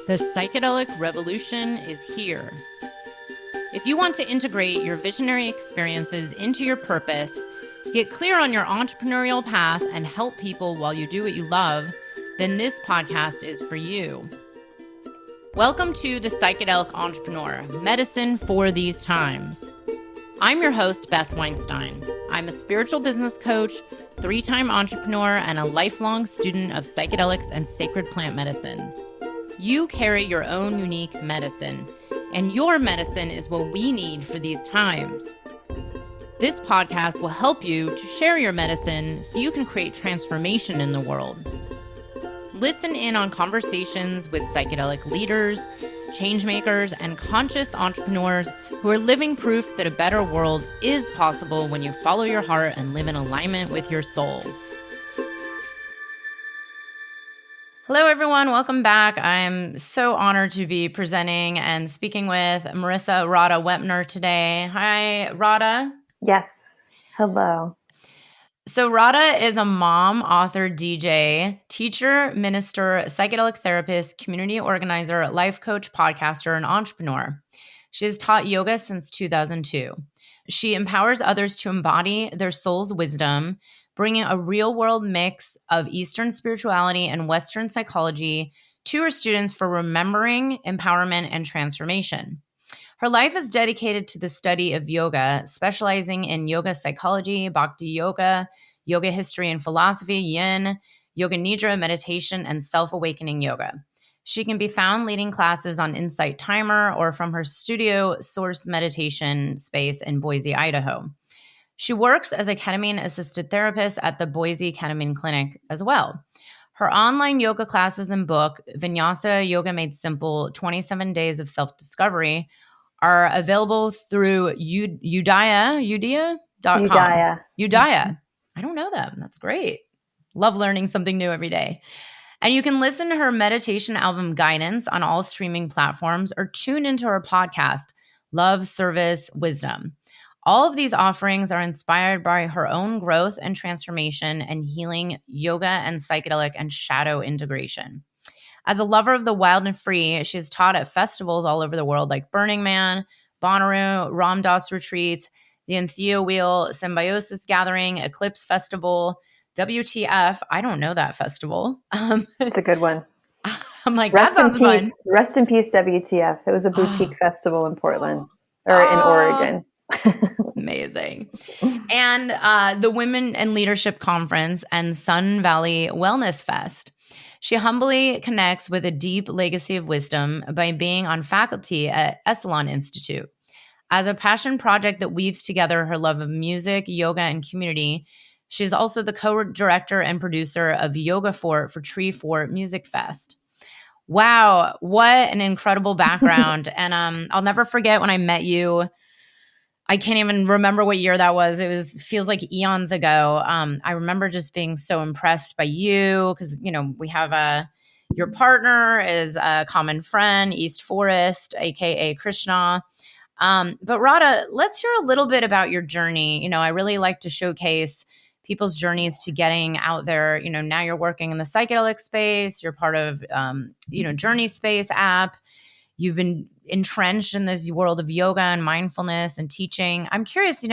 The psychedelic revolution is here. If you want to integrate your visionary experiences into your purpose, get clear on your entrepreneurial path, and help people while you do what you love, then this podcast is for you. Welcome to The Psychedelic Entrepreneur, Medicine for These Times. I'm your host, Beth Weinstein. I'm a spiritual business coach, 3-time entrepreneur, and a lifelong student of psychedelics and sacred plant medicines. You carry your own unique medicine, and your medicine is what we need for these times. This podcast will help you to share your medicine so you can create transformation in the world. Listen in on conversations with psychedelic leaders, changemakers, and conscious entrepreneurs who are living proof that a better world is possible when you follow your heart and live in alignment with your soul. Hello, everyone. Welcome back. I'm so honored to be presenting and speaking with Marisa Radha Weppner today. Hi, Radha. Yes. Hello. So Radha is a mom, author, DJ, teacher, minister, psychedelic therapist, community organizer, life coach, podcaster, and entrepreneur. She has taught yoga since 2002. She empowers others to embody their soul's wisdom, bringing a real-world mix of Eastern spirituality and Western psychology to her students for remembering, empowerment, and transformation. Her life is dedicated to the study of yoga, specializing in yoga psychology, bhakti yoga, yoga history and philosophy, yin, yoga nidra, meditation, and self-awakening yoga. She can be found leading classes on Insight Timer or from her studio Source Meditation space in Boise, Idaho. She works as a ketamine-assisted therapist at the Boise Ketamine Clinic as well. Her online yoga classes and book, Vinyasa Yoga Made Simple, 27 Days of Self-Discovery, are available through Udaya.com. Udaya. I don't know them. That's great. Love learning something new every day. And you can listen to her meditation album Guidance on all streaming platforms or tune into her podcast, Love, Service, Wisdom. All of these offerings are inspired by her own growth and transformation and healing yoga and psychedelic and shadow integration. As a lover of the wild and free, she has taught at festivals all over the world like Burning Man, Bonnaroo, Ram Dass retreats, the Entheowheel, Symbiosis Gathering, Eclipse Festival, WTF. I don't know that festival. It's a good one. I'm like, that sounds fun. Rest in peace, WTF. It was a boutique festival in Portland or in Oregon. Amazing. And the Women and Leadership Conference and Sun Valley Wellness Fest. She humbly connects with a deep legacy of wisdom by being on faculty at Esalen Institute. As a passion project that weaves together her love of music, yoga, and community, she is also the co-director and producer of Yogafort for Treefort Music Fest. Wow, what an incredible background. And I'll never forget when I met you. I can't even remember what year that was. Feels like eons ago. I remember just being so impressed by you because, we have your partner is a common friend, East Forest, AKA Krishna. But Radha, let's hear a little bit about your journey. I really like to showcase people's journeys to getting out there. Now you're working in the psychedelic space. You're part of, Journey Space app. You've been entrenched in this world of yoga and mindfulness and teaching. I'm curious,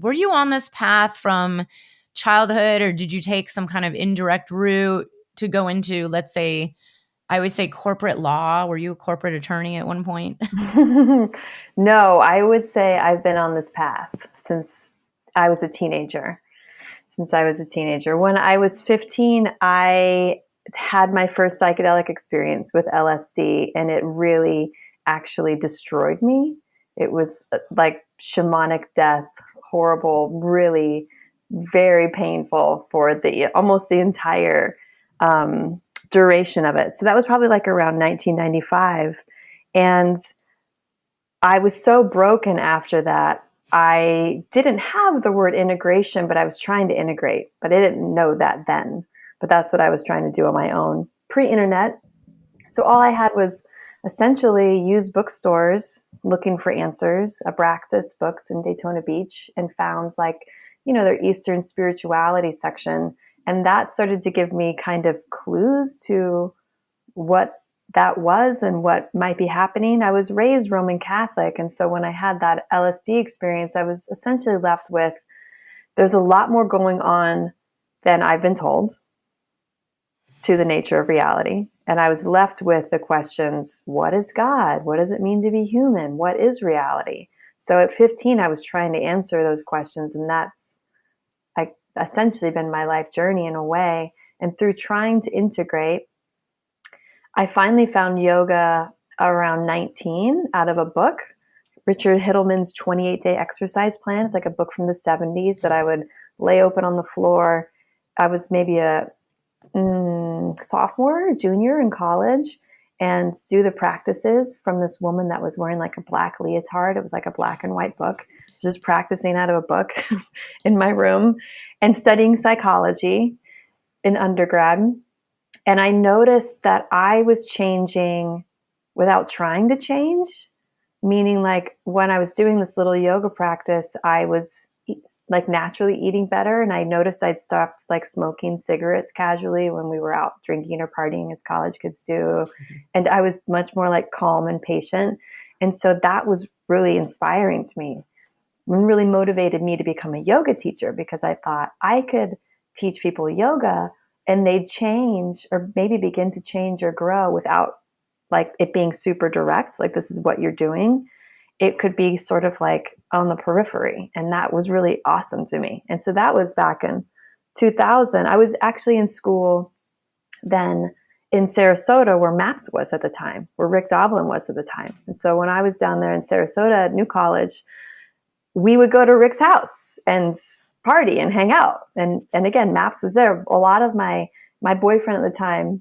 were you on this path from childhood, or did you take some kind of indirect route to go into, let's say, I always say corporate law? Were you a corporate attorney at one point? No, I would say I've been on this path since I was a teenager. When I was 15, I had my first psychedelic experience with LSD, and it really actually destroyed me. It was like shamanic death, horrible, really very painful for almost the entire duration of it. So that was probably like around 1995. And I was so broken after that. I didn't have the word integration, but I was trying to integrate, but I didn't know that then. But that's what I was trying to do on my own, pre-internet. So all I had was essentially use bookstores looking for answers, Abraxas books in Daytona Beach, and found their Eastern spirituality section. And that started to give me kind of clues to what that was and what might be happening. I was raised Roman Catholic. And so when I had that LSD experience, I was essentially left with, there's a lot more going on than I've been told to the nature of reality. And I was left with the questions, what is God? What does it mean to be human? What is reality? So at 15, I was trying to answer those questions. And that's like essentially been my life journey in a way. And through trying to integrate, I finally found yoga around 19 out of a book, Richard Hittleman's 28-day exercise plan. It's like a book from the 70s that I would lay open on the floor. I was maybe a sophomore, junior in college, and do the practices from this woman that was wearing like a black leotard. It was like a black and white book. Just practicing out of a book in my room and studying psychology in undergrad. And I noticed that I was changing without trying to change, meaning like when I was doing this little yoga practice, I was like naturally eating better. And I noticed I'd stopped like smoking cigarettes casually when we were out drinking or partying as college kids do. Mm-hmm. And I was much more like calm and patient. And so that was really inspiring to me and really motivated me to become a yoga teacher, because I thought I could teach people yoga and they'd change or maybe begin to change or grow without like it being super direct. Like, this is what you're doing. It could be sort of like on the periphery. And that was really awesome to me. And so that was back in 2000. I was actually in school then in Sarasota, where MAPS was at the time, where Rick Doblin was at the time. And so when I was down there in Sarasota at New College, we would go to Rick's house and party and hang out. And again, MAPS was there. A lot of my boyfriend at the time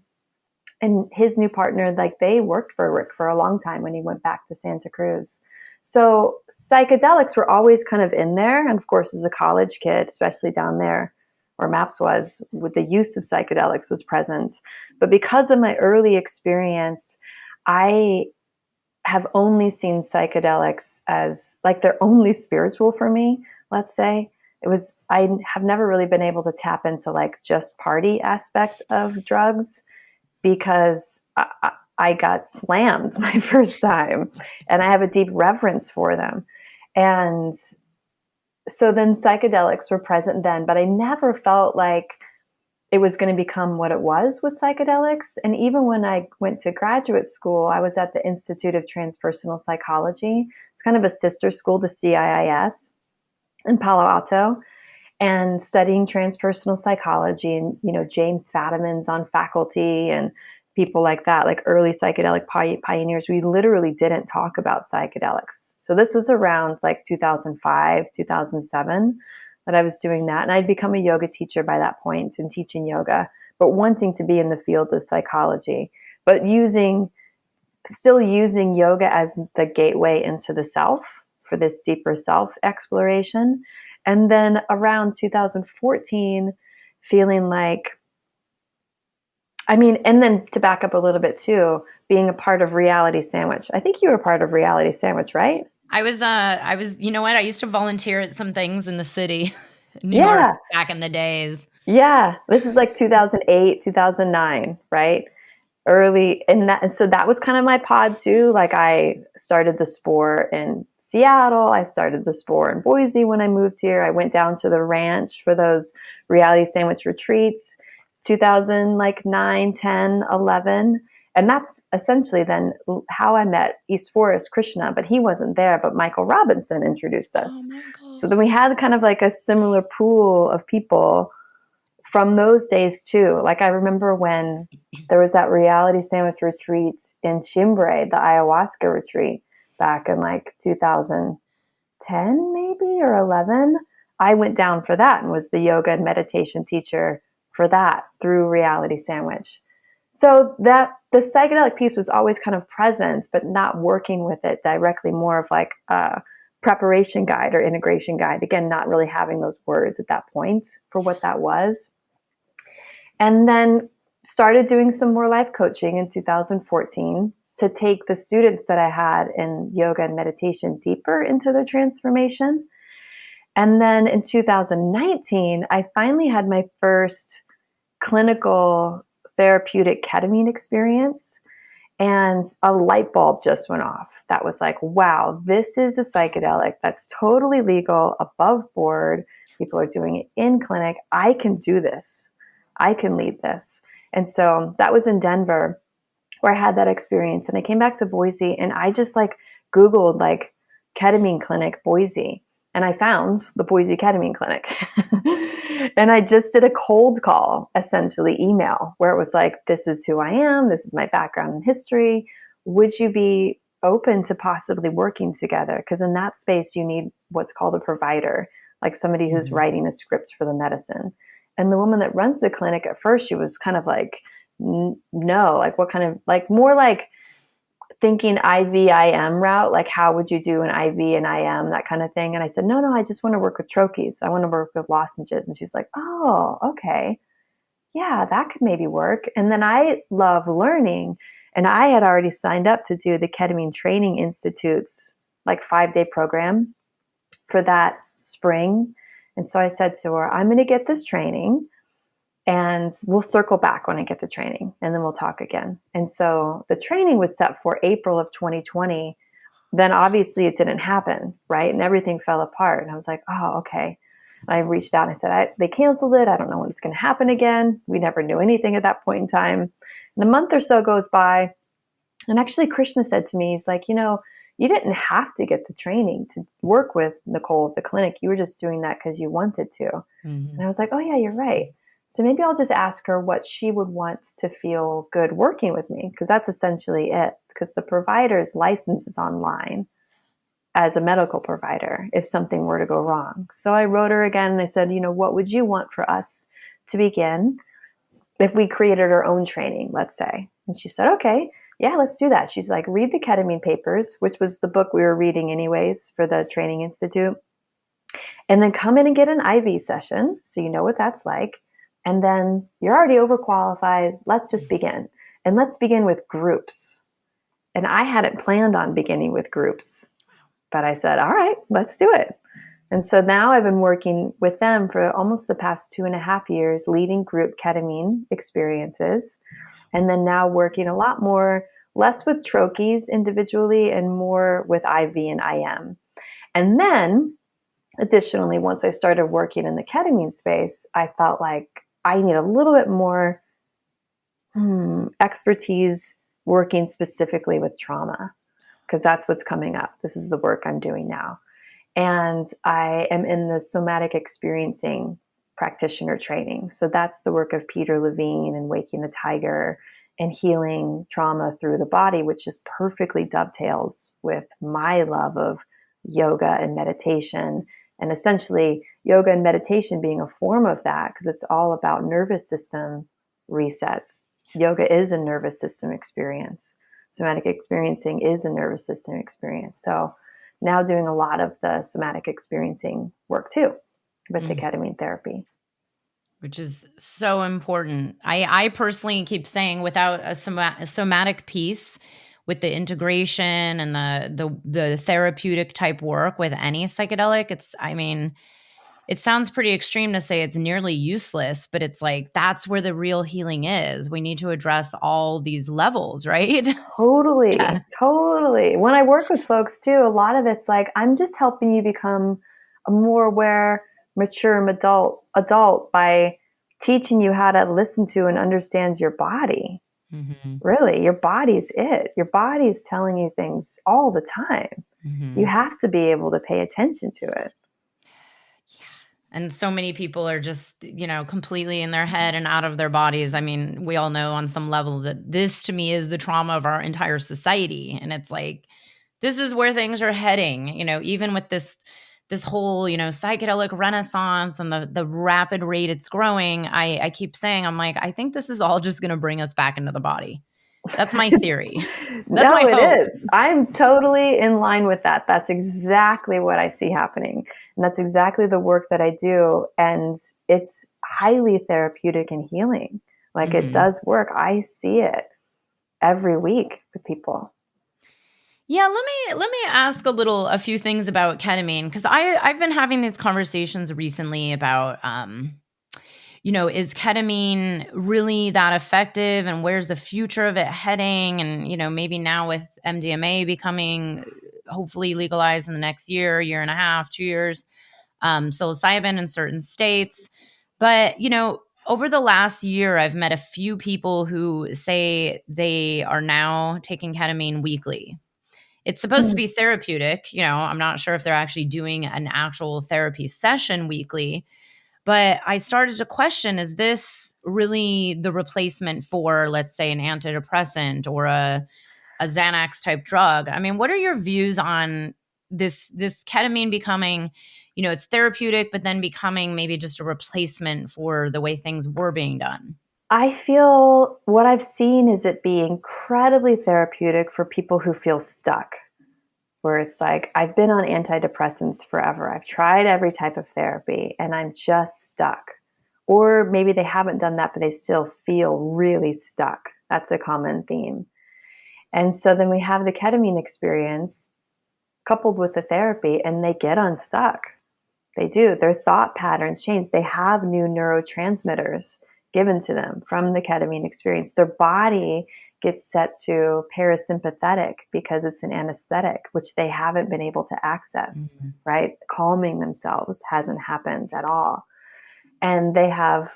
and his new partner, like they worked for Rick for a long time when he went back to Santa Cruz. So psychedelics were always kind of in there. And of course, as a college kid, especially down there where MAPS was, with the use of psychedelics was present. But because of my early experience, I have only seen psychedelics as like they're only spiritual for me, let's say. I have never really been able to tap into like just party aspect of drugs, because I got slammed my first time and I have a deep reverence for them. And so then psychedelics were present then, but I never felt like it was going to become what it was with psychedelics. And even when I went to graduate school, I was at the Institute of Transpersonal Psychology. It's kind of a sister school to CIIS in Palo Alto, and studying transpersonal psychology. And, you know, James Fadiman's on faculty and people like that, like early psychedelic pioneers. We literally didn't talk about psychedelics. So this was around like 2005, 2007 that I was doing that. And I'd become a yoga teacher by that point and teaching yoga, but wanting to be in the field of psychology, but still using yoga as the gateway into the self for this deeper self exploration. And then around 2014, feeling like, and then to back up a little bit too, being a part of Reality Sandwich. I think you were part of Reality Sandwich, right? I was, you know what? I used to volunteer at some things in the city, New York, back in the days. Yeah. This is like 2008, 2009, right? Early. And so that was kind of my pod too. Like I started the sport in Seattle. I started the sport in Boise when I moved here. I went down to the ranch for those Reality Sandwich retreats, 2009, 10, 11. And that's essentially then how I met East Forest Krishna, but he wasn't there, but Michael Robinson introduced us. Oh, so then we had kind of like a similar pool of people from those days too. Like I remember when there was that Reality Sandwich retreat in Chimbre, the ayahuasca retreat back in like 2010 maybe or 11. I went down for that and was the yoga and meditation teacher for that through Reality Sandwich. So that the psychedelic piece was always kind of present, but not working with it directly, more of like a preparation guide or integration guide. Again, not really having those words at that point for what that was. And then started doing some more life coaching in 2014 to take the students that I had in yoga and meditation deeper into their transformation. And then in 2019, I finally had my first clinical therapeutic ketamine experience. And a light bulb just went off. That was like, wow, this is a psychedelic that's totally legal, above board. People are doing it in clinic. I can do this. I can lead this. And so that was in Denver where I had that experience. And I came back to Boise and I just like Googled like ketamine clinic Boise. And I found the Boise Ketamine Clinic. And I just did a cold call, essentially email, where it was like, this is who I am. This is my background and history. Would you be open to possibly working together? Because in that space, you need what's called a provider, like somebody who's writing the scripts for the medicine. And the woman that runs the clinic at first, she was kind of like, no, like what kind of, like more like thinking IV, IM route, like how would you do an IV and IM, that kind of thing. And I said, no, I just want to work with troches. I want to work with lozenges. And she's like, oh, okay. Yeah, that could maybe work. And then I love learning. And I had already signed up to do the Ketamine Training Institute's like 5-day program for that spring. And so I said to her, I'm going to get this training and we'll circle back when I get the training and then we'll talk again. And so the training was set for April of 2020. Then obviously it didn't happen, right? And everything fell apart. And I was like, oh, okay. I reached out and I said, they canceled it. I don't know when it's going to happen again. We never knew anything at that point in time. And a month or so goes by. And actually Krishna said to me, he's like, you didn't have to get the training to work with Nicole at the clinic. You were just doing that because you wanted to. Mm-hmm. And I was like, oh yeah, you're right. So maybe I'll just ask her what she would want to feel good working with me, because that's essentially it. Because the provider's license is online as a medical provider if something were to go wrong. So I wrote her again and I said, what would you want for us to begin if we created our own training, let's say? And she said, okay, yeah, let's do that. She's like, read the Ketamine Papers, which was the book we were reading anyways for the Training Institute. And then come in and get an IV session so you know what that's like. And then you're already overqualified. Let's just begin. And let's begin with groups. And I hadn't planned on beginning with groups, but I said, all right, let's do it. And so now I've been working with them for almost the past 2.5 years, leading group ketamine experiences. And then now working a lot more, less with troches individually and more with IV and IM. And then additionally, once I started working in the ketamine space, I felt like I need a little bit more expertise working specifically with trauma, because that's what's coming up. This is the work I'm doing now. And I am in the somatic experiencing practitioner training. So that's the work of Peter Levine and Waking the Tiger and healing trauma through the body, which just perfectly dovetails with my love of yoga and meditation. And essentially, yoga and meditation being a form of that, because it's all about nervous system resets. Yoga is a nervous system experience. Somatic experiencing is a nervous system experience. So now doing a lot of the somatic experiencing work too with the ketamine therapy. Which is so important. I personally keep saying without a somatic piece, with the integration and the therapeutic type work with any psychedelic, it sounds pretty extreme to say it's nearly useless, but it's like, that's where the real healing is. We need to address all these levels, right? Totally. Yeah. Totally. When I work with folks too, a lot of it's like, I'm just helping you become a more aware, mature adult by teaching you how to listen to and understand your body. Mm-hmm. Really, your body's it. Your body's telling you things all the time. Mm-hmm. You have to be able to pay attention to it. Yeah. And so many people are just, completely in their head and out of their bodies. I mean, we all know on some level that this to me is the trauma of our entire society. And it's like, this is where things are heading, even with this whole, psychedelic renaissance and the rapid rate it's growing. I keep saying, I'm like, I think this is all just going to bring us back into the body. That's my theory. That's my hope. It is. I'm totally in line with that. That's exactly what I see happening. And that's exactly the work that I do. And it's highly therapeutic and healing. Like it does work. I see it every week with people. Yeah, let me ask a few things about ketamine, because I've been having these conversations recently about is ketamine really that effective, and where's the future of it heading? And, maybe now with MDMA becoming hopefully legalized in the next year and a half, 2 years, psilocybin in certain states. But, over the last year, I've met a few people who say they are now taking ketamine weekly. It's supposed to be therapeutic. I'm not sure if they're actually doing an actual therapy session weekly, but I started to question, is this really the replacement for, let's say, an antidepressant or a Xanax type drug? I mean, what are your views on this ketamine becoming, it's therapeutic, but then becoming maybe just a replacement for the way things were being done? I feel what I've seen is it be incredibly therapeutic for people who feel stuck, where it's like, I've been on antidepressants forever. I've tried every type of therapy and I'm just stuck. Or maybe they haven't done that, but they still feel really stuck. That's a common theme. And so then we have the ketamine experience coupled with the therapy, and they get unstuck. They do. Their thought patterns change. They have new neurotransmitters given to them from the ketamine experience. Their body gets set to parasympathetic because it's an anesthetic, which they haven't been able to access, right? Calming themselves hasn't happened at all. And they have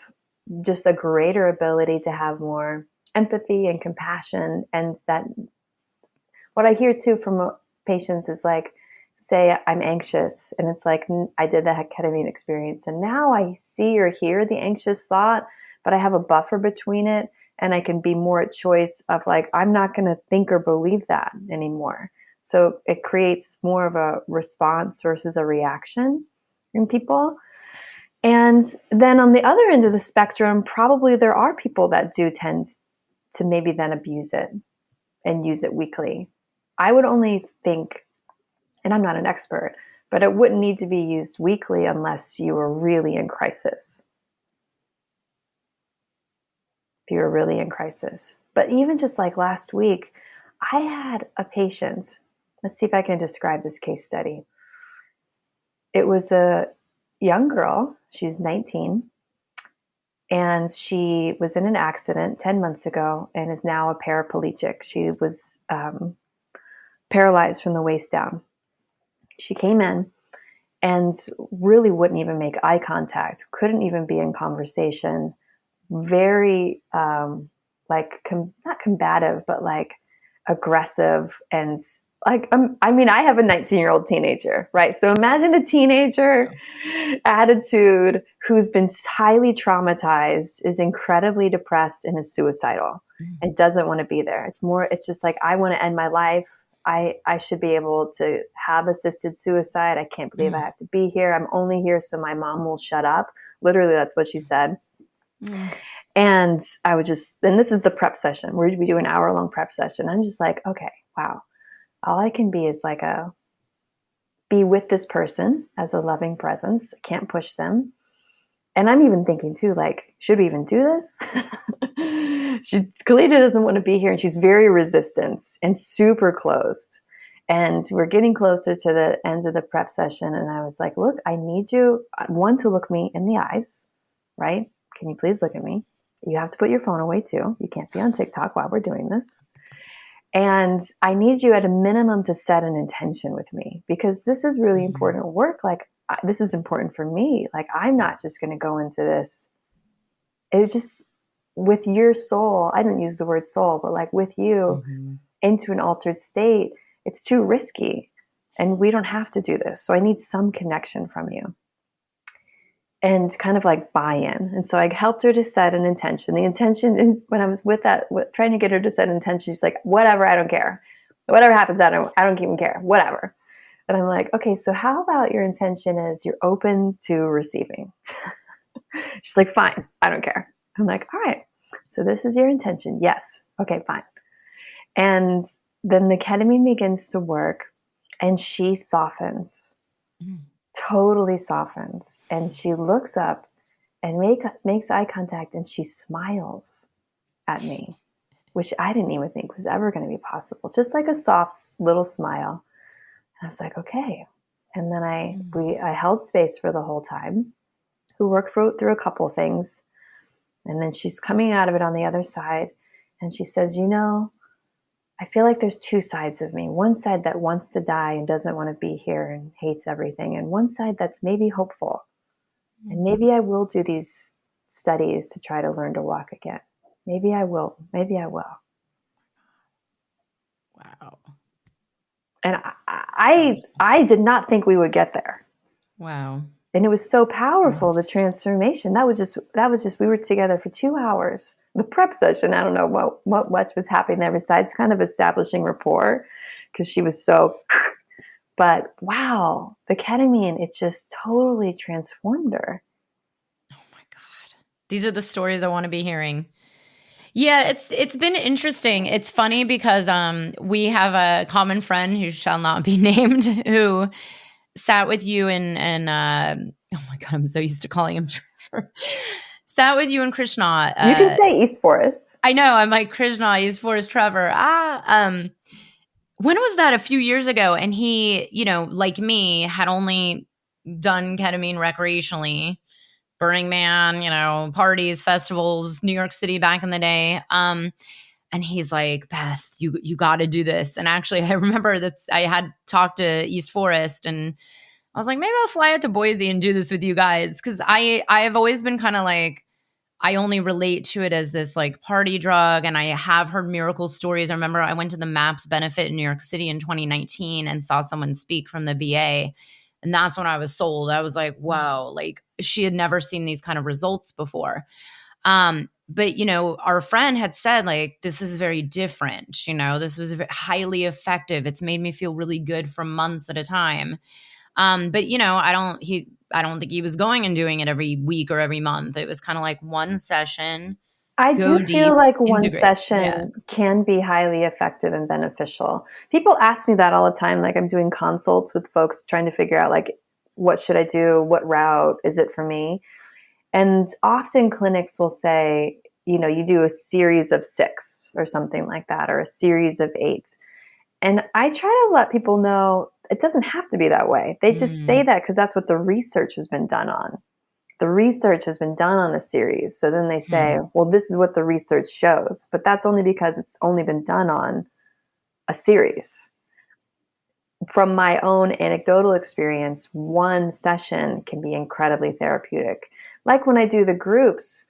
just a greater ability to have more empathy and compassion. And that, what I hear too from patients is like, say I'm anxious, and it's like, I did the ketamine experience and now I see or hear the anxious thought, but I have a buffer between it, and I can be more at choice of like, I'm not going to think or believe that anymore. So it creates more of a response versus a reaction in people. And then on the other end of the spectrum, probably there are people that do tend to maybe then abuse it and use it weekly. I would only think, and I'm not an expert, but it wouldn't need to be used weekly unless you were really in crisis. If you were really in crisis. But even just like last week, I had a patient. Let's see if I can describe this case study. It was a young girl. She's 19. And she was in an accident 10 months ago and is now a paraplegic. She was paralyzed from the waist down. She came in and really wouldn't even make eye contact, couldn't even be in conversation, very not combative, but like aggressive. And like, I have a 19-year-old teenager, right? So imagine a teenager attitude who's been highly traumatized, is incredibly depressed, and is suicidal and doesn't want to be there. It's just like, I want to end my life. I should be able to have assisted suicide. I can't believe I have to be here. I'm only here so my mom will shut up. Literally, that's what she said. And I would and this is the prep session. We do an hour-long prep session. I'm just like, okay, wow. All I can be is like be with this person as a loving presence. I can't push them. And I'm even thinking too, like, should we even do this? Kalita doesn't want to be here, and she's very resistant and super closed. And we're getting closer to the end of the prep session. And I was like, look, I need you, one, to look me in the eyes, right? Can you please look at me? You have to put your phone away too. You can't be on TikTok while we're doing this. And I need you at a minimum to set an intention with me, because this is really important work. Like, this is important for me. Like, I'm not just going to go into this. It's just with your soul. I didn't use the word soul, but like with you into an altered state, it's too risky, and we don't have to do this. So I need some connection from you and kind of like buy-in. And so I helped her to set an intention. The intention, when I was trying to get her to set an intention, she's like, whatever, I don't care. Whatever happens, I don't even care. Whatever. And I'm like, okay, so how about your intention is you're open to receiving? She's like, fine, I don't care. I'm like, all right, so this is your intention. Yes. Okay, fine. And then the ketamine begins to work, and she softens, totally softens. And she looks up and makes eye contact, and she smiles at me, which I didn't even think was ever going to be possible. Just like a soft little smile. And I was like, okay. And then I held space for the whole time. We worked through a couple of things. And then she's coming out of it on the other side. And she says, I feel like there's two sides of me. One side that wants to die and doesn't want to be here and hates everything. And one side that's maybe hopeful. And maybe I will do these studies to try to learn to walk again. Maybe I will. Maybe I will. Wow. And I did not think we would get there. Wow. And it was so powerful, the transformation. That was just, we were together for 2 hours. The prep session, I don't know what was happening there besides kind of establishing rapport, because she was so, but wow, the ketamine, it just totally transformed her. Oh my God. These are the stories I want to be hearing. Yeah, it's been interesting. It's funny because we have a common friend who shall not be named who sat with you and oh my God, I'm so used to calling him Trevor. Sat with you and Krishna. You can say East Forest. I know. I'm like, Krishna, East Forest, Trevor. When was that? A few years ago. And he, like me, had only done ketamine recreationally. Burning Man, parties, festivals, New York City back in the day. And he's like, Beth, you got to do this. And actually, I remember that I had talked to East Forest, and I was like, maybe I'll fly out to Boise and do this with you guys, because I have always been kind of like, I only relate to it as this like party drug, and I have heard miracle stories. I remember I went to the MAPS benefit in New York City in 2019 and saw someone speak from the VA. And that's when I was sold. I was like, whoa, like she had never seen these kind of results before. But, our friend had said, like, this is very different. This was highly effective. It's made me feel really good for months at a time. But, I don't think he was going and doing it every week or every month. It was kind of like one session. I do feel like one session can be highly effective and beneficial. People ask me that all the time. Like, I'm doing consults with folks trying to figure out, like, what should I do? What route is it for me? And often clinics will say, you do a series of 6 or something like that, or a series of 8. And I try to let people know it doesn't have to be that way. They just say that because that's what the research has been done on. The research has been done on a series. So then they say, well, this is what the research shows. But that's only because it's only been done on a series. From my own anecdotal experience, one session can be incredibly therapeutic. Like when I do the groups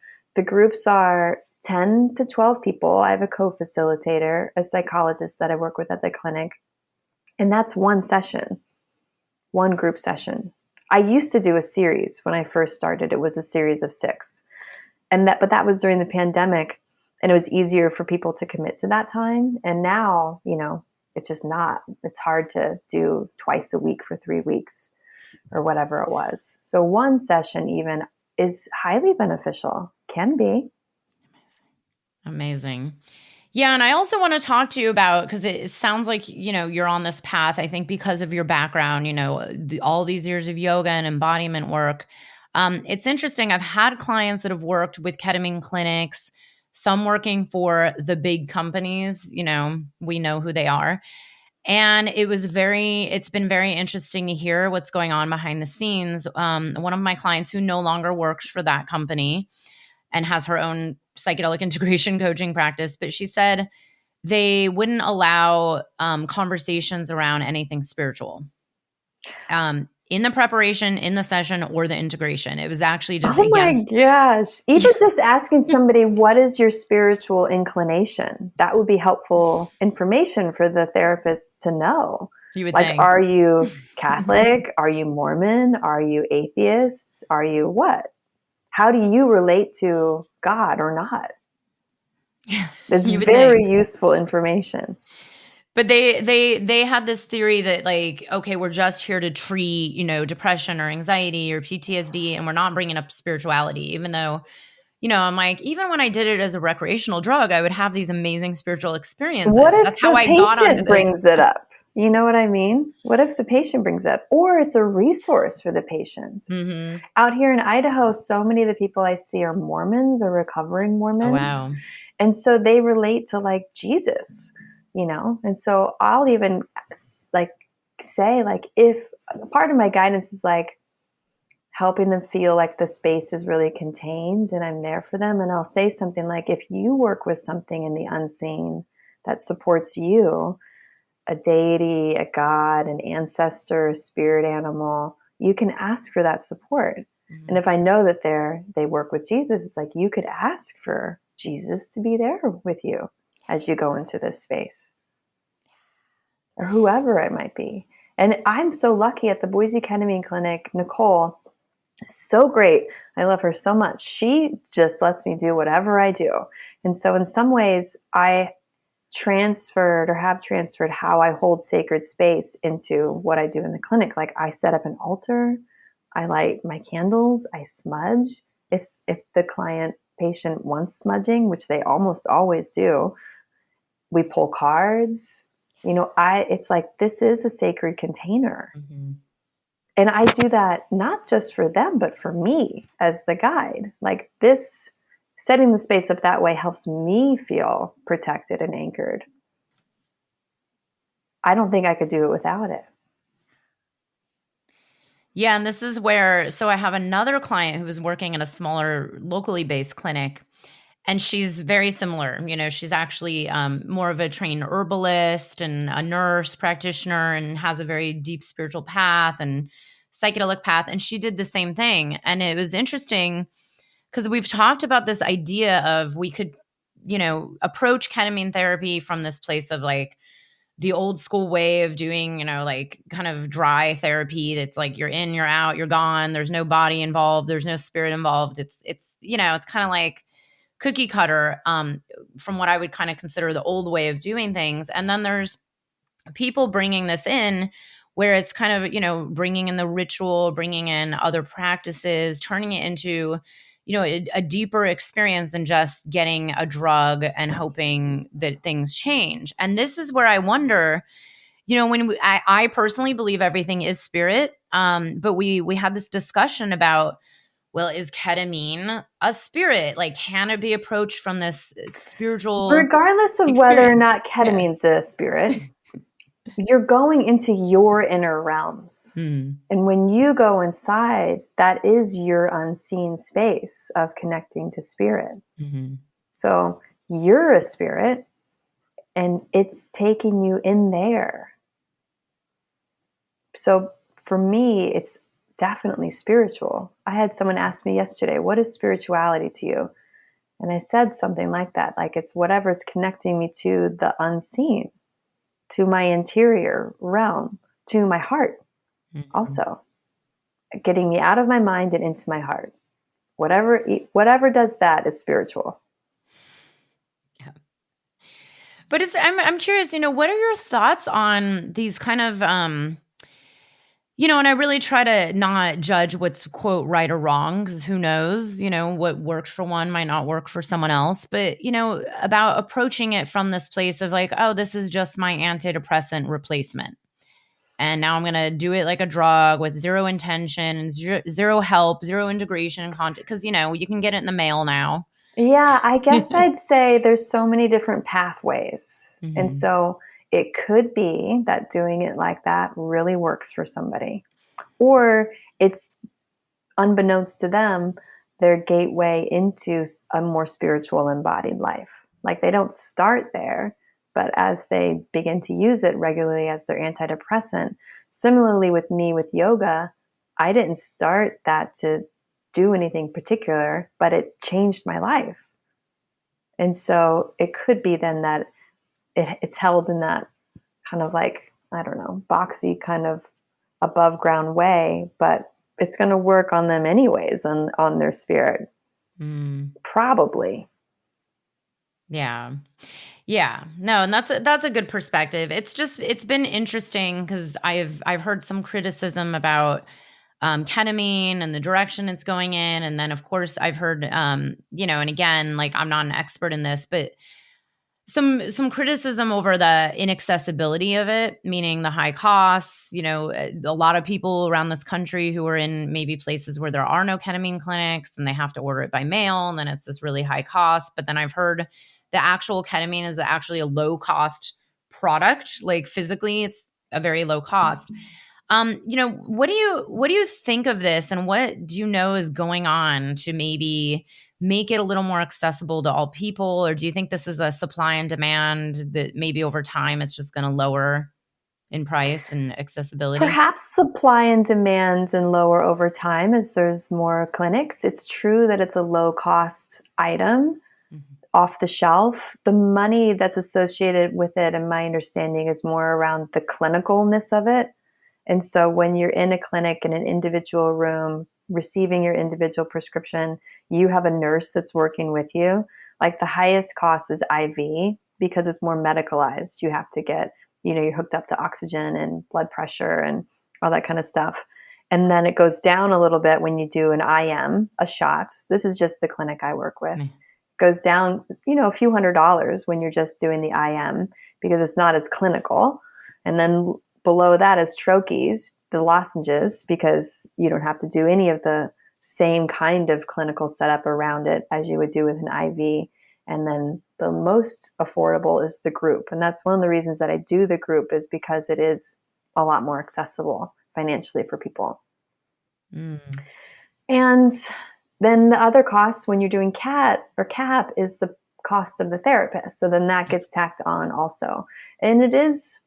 are 10 to 12 people. I have a co-facilitator, a psychologist that I work with at the clinic. And that's one session, one group session. I used to do a series when I first started. It was a series of 6. But that was during the pandemic, and it was easier for people to commit to that time. And now, it's just not. It's hard to do twice a week for 3 weeks or whatever it was. So one session even is highly beneficial, can be. Amazing. Yeah. And I also want to talk to you about, because it sounds like, you're on this path, I think because of your background, all these years of yoga and embodiment work. It's interesting. I've had clients that have worked with ketamine clinics, some working for the big companies, we know who they are. And it's been very interesting to hear what's going on behind the scenes. One of my clients who no longer works for that company and has her own psychedelic integration coaching practice, but she said they wouldn't allow conversations around anything spiritual in the preparation, in the session, or the integration. It was actually just my gosh. Even just asking somebody, what is your spiritual inclination? That would be helpful information for the therapist to know. You would like, think. Are you Catholic? Are you Mormon? Are you atheist? Are you what? How do you relate to God or not? It's very useful information. But they had this theory that, like, okay, we're just here to treat, depression or anxiety or PTSD, and we're not bringing up spirituality, even though, I'm like, even when I did it as a recreational drug, I would have these amazing spiritual experiences. What if That's how I got onto this. Brings it up? You know what I mean? What if the patient brings it up? Or it's a resource for the patients. Mm-hmm. Out here in Idaho, so many of the people I see are Mormons or recovering Mormons. Oh, wow. And so they relate to, like, Jesus, And so I'll even say, like, if part of my guidance is like, helping them feel like the space is really contained and I'm there for them. And I'll say something like, if you work with something in the unseen that supports you, a deity, a god, an ancestor, a spirit animal, you can ask for that support. Mm-hmm. And if I know that they work with Jesus, it's like you could ask for Jesus to be there with you as you go into this space, or whoever it might be. And I'm so lucky at the Boise Ketamine Clinic. Nicole, so great. I love her so much. She just lets me do whatever I do. And so in some ways, I transferred or have transferred how I hold sacred space into what I do in the clinic. Like I set up an altar, I light my candles, I smudge. If the patient wants smudging, which they almost always do, we pull cards. It's like, this is a sacred container. Mm-hmm. And I do that not just for them, but for me as the guide. Like this, setting the space up that way helps me feel protected and anchored. I don't think I could do it without it. Yeah. And this is where, so I have another client who was working in a smaller locally based clinic. And she's very similar. She's actually more of a trained herbalist and a nurse practitioner and has a very deep spiritual path and psychedelic path. And she did the same thing. And it was interesting because we've talked about this idea of we could, approach ketamine therapy from this place of like the old school way of doing, like kind of dry therapy. That's like you're in, you're out, you're gone. There's no body involved. There's no spirit involved. It's kind of like cookie cutter from what I would kind of consider the old way of doing things. And then there's people bringing this in where it's kind of, bringing in the ritual, bringing in other practices, turning it into, a deeper experience than just getting a drug and hoping that things change. And this is where I wonder, when I personally believe everything is spirit, but we had this discussion about, well, is ketamine a spirit? Like, can it be approached from this spiritual regardless of experience? Whether or not ketamine's a spirit, you're going into your inner realms. Mm. And when you go inside, that is your unseen space of connecting to spirit. Mm-hmm. So you're a spirit and it's taking you in there. So for me, it's definitely spiritual. I had someone ask me yesterday, what is spirituality to you? And I said something like that, like it's whatever's connecting me to the unseen, to my interior realm, to my heart. Mm-hmm. Also getting me out of my mind and into my heart. Whatever does that is spiritual. Yeah. But I'm curious, what are your thoughts on these kind of, and I really try to not judge what's, quote, right or wrong, because who knows, what works for one might not work for someone else. But, about approaching it from this place of like, oh, this is just my antidepressant replacement. And now I'm going to do it like a drug with zero intention and zero help, zero integration and content. Because, you can get it in the mail now. Yeah, I guess I'd say there's so many different pathways. Mm-hmm. And so it could be that doing it like that really works for somebody. Or it's, unbeknownst to them, their gateway into a more spiritual embodied life. Like they don't start there, but as they begin to use it regularly as their antidepressant. Similarly with me with yoga, I didn't start that to do anything particular, but it changed my life. And so it could be then that it's held in that kind of like, I don't know, boxy kind of above ground way, but it's going to work on them anyways, on their spirit. Probably. Yeah. Yeah. No, and that's a good perspective. It's been interesting because I've heard some criticism about ketamine and the direction it's going in. And then of course I've heard, and again, like I'm not an expert in this, but some criticism over the inaccessibility of it, meaning the high costs. A lot of people around this country who are in maybe places where there are no ketamine clinics and they have to order it by mail, and then it's this really high cost. But then I've heard the actual ketamine is actually a low cost product. Like physically, it's a very low cost. What do you think of this, and what do you know is going on to maybe make it a little more accessible to all people? Or do you think this is a supply and demand that maybe over time it's just going to lower in price and accessibility? Perhaps supply and demand and lower over time as there's more clinics. It's true that it's a low cost item off the shelf. The money that's associated with it, in my understanding, is more around the clinicalness of it. And so when you're in a clinic in an individual room, receiving your individual prescription, you have a nurse that's working with you. Like the highest cost is IV because it's more medicalized. You have to get, you're hooked up to oxygen and blood pressure and all that kind of stuff. And then it goes down a little bit when you do an IM, a shot. This is just the clinic I work with. Goes down, a few $100s when you're just doing the IM because it's not as clinical. And then below that is troches, the lozenges, because you don't have to do any of the same kind of clinical setup around it as you would do with an IV. And then the most affordable is the group. And that's one of the reasons that I do the group, is because it is a lot more accessible financially for people. And then the other cost when you're doing CAT or CAP is the cost of the therapist. So then that gets tacked on also. And it is,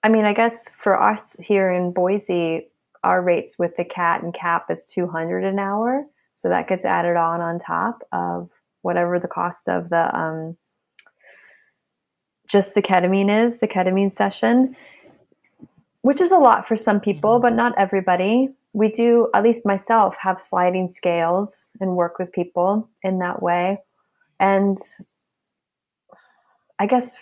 I guess for us here in Boise, our rates with the CAT and CAP is $200 an hour. So that gets added on top of whatever the cost of the just the ketamine is, the ketamine session, which is a lot for some people, but not everybody. We do, at least myself, have sliding scales and work with people in that way. And I guess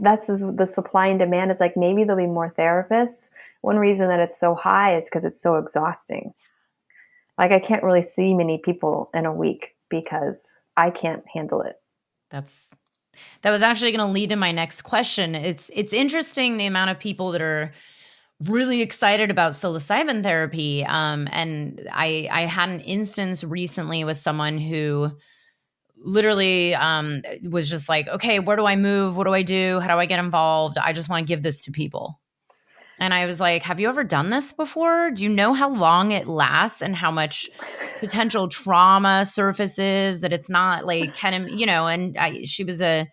that's the supply and demand. It's like maybe there'll be more therapists. One reason that it's so high is because it's so exhausting. Like I can't really see many people in a week because I can't handle it. That was actually going to lead to my next question. It's interesting the amount of people that are really excited about psilocybin therapy. And I had an instance recently with someone who literally was just like, okay, where do I move? What do I do? How do I get involved? I just want to give this to people. And I was like, have you ever done this before? Do you know how long it lasts and how much potential trauma surfaces, that it's not like ketamine, and she was a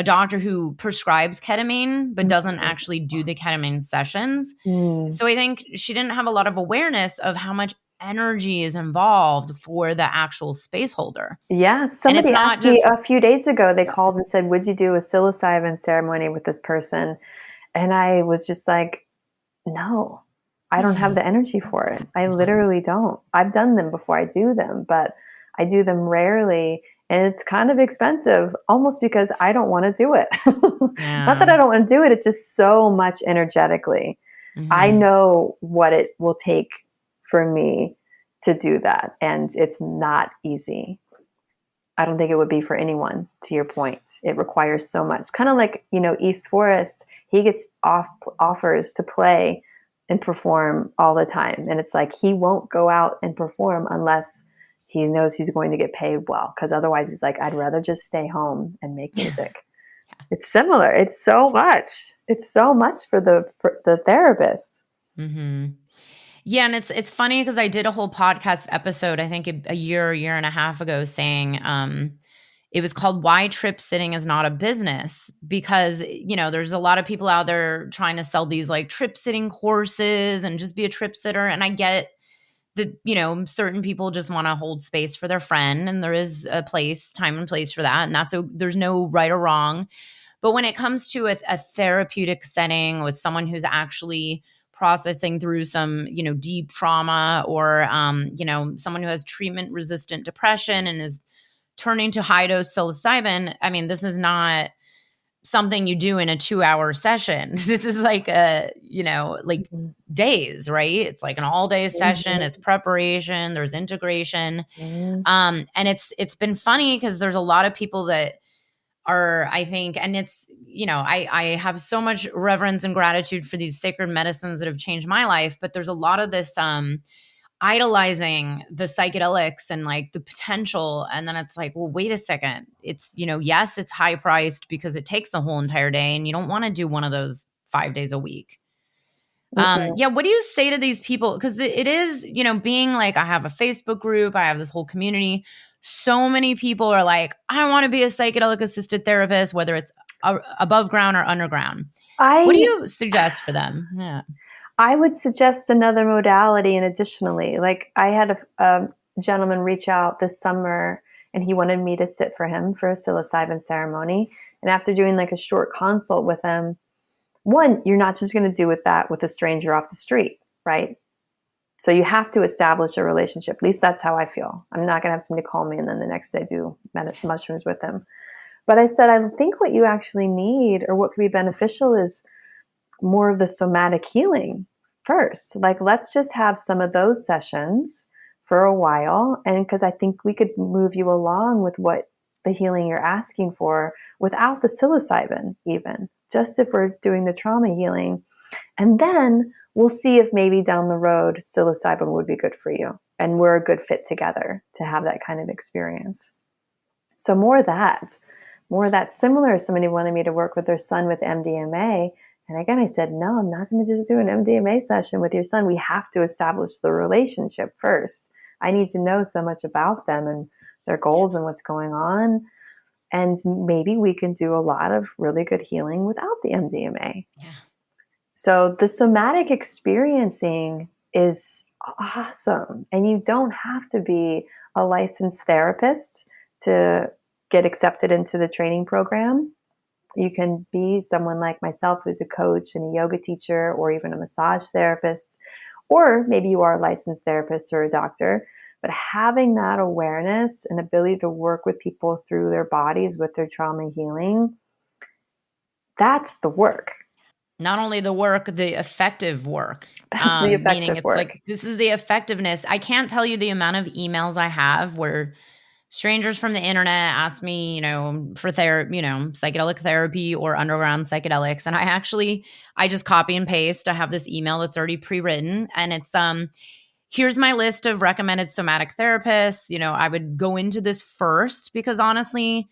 doctor who prescribes ketamine, but doesn't actually do the ketamine sessions. So I think she didn't have a lot of awareness of how much energy is involved for the actual space holder. Yeah. Somebody asked me a few days ago, they called and said, would you do a psilocybin ceremony with this person? And I was just like, no, I don't have the energy for it. I literally don't. I've done them before I do them, but I do them rarely. And it's kind of expensive almost because I don't want to do it. Not that I don't want to do it. It's just so much energetically. I know what it will take for me to do that. And it's not easy. I don't think it would be for anyone, to your point. It requires so much. Kind of like, East Forest, he gets offers to play and perform all the time. And it's like, he won't go out and perform unless he knows he's going to get paid well. Because otherwise he's like, I'd rather just stay home and make music. It's similar. It's so much. It's so much for the therapist. Yeah, and it's funny because I did a whole podcast episode, I think a year and a half ago, saying it was called "Why Trip Sitting Is Not a Business," because there's a lot of people out there trying to sell these like trip sitting courses and just be a trip sitter, and I get that certain people just want to hold space for their friend, and there is a time and place for that, and there's no right or wrong. But when it comes to a therapeutic setting with someone who's actually processing through some, deep trauma, or, someone who has treatment-resistant depression and is turning to high-dose psilocybin, this is not something you do in a 2-hour session. This is like days, right? It's like an all-day session. It's preparation. There's integration. And it's been funny because there's a lot of people that are, I think, and it's, I have so much reverence and gratitude for these sacred medicines that have changed my life, but there's a lot of this idolizing the psychedelics and like the potential. And then it's like, well, wait a second. It's, yes, it's high priced because it takes the whole entire day and you don't want to do one of those 5 days a week. Yeah, what do you say to these people? Because it is, being like, I have a Facebook group, I have this whole community. So many people are like, I want to be a psychedelic assisted therapist, whether it's above ground or underground. What do you suggest for them? Yeah. I would suggest another modality. And additionally, like I had a gentleman reach out this summer and he wanted me to sit for him for a psilocybin ceremony. And after doing like a short consult with him, one, you're not just going to do that with a stranger off the street, right? So you have to establish a relationship. At least that's how I feel. I'm not going to have somebody call me and then the next day do mushrooms with them. But I said, I think what you actually need or what could be beneficial is more of the somatic healing first. Like, let's just have some of those sessions for a while. And because I think we could move you along with what the healing you're asking for without the psilocybin, even just if we're doing the trauma healing. And then we'll see if maybe down the road psilocybin would be good for you. And we're a good fit together to have that kind of experience. So more of that. Similar, somebody wanted me to work with their son with MDMA. And again, I said, no, I'm not going to just do an MDMA session with your son. We have to establish the relationship first. I need to know so much about them and their goals and what's going on. And maybe we can do a lot of really good healing without the MDMA. Yeah. So the somatic experiencing is awesome. And you don't have to be a licensed therapist to get accepted into the training program. You can be someone like myself who's a coach and a yoga teacher or even a massage therapist, or maybe you are a licensed therapist or a doctor. But having that awareness and ability to work with people through their bodies with their trauma healing, that's the work. Not only the work, the effective work. That's the effective meaning it's work. like, this is the effectiveness. I can't tell you the amount of emails I have where strangers from the internet ask me, for therapy, psychedelic therapy or underground psychedelics. And I just copy and paste. I have this email that's already pre-written and it's, here's my list of recommended somatic therapists. I would go into this first because honestly,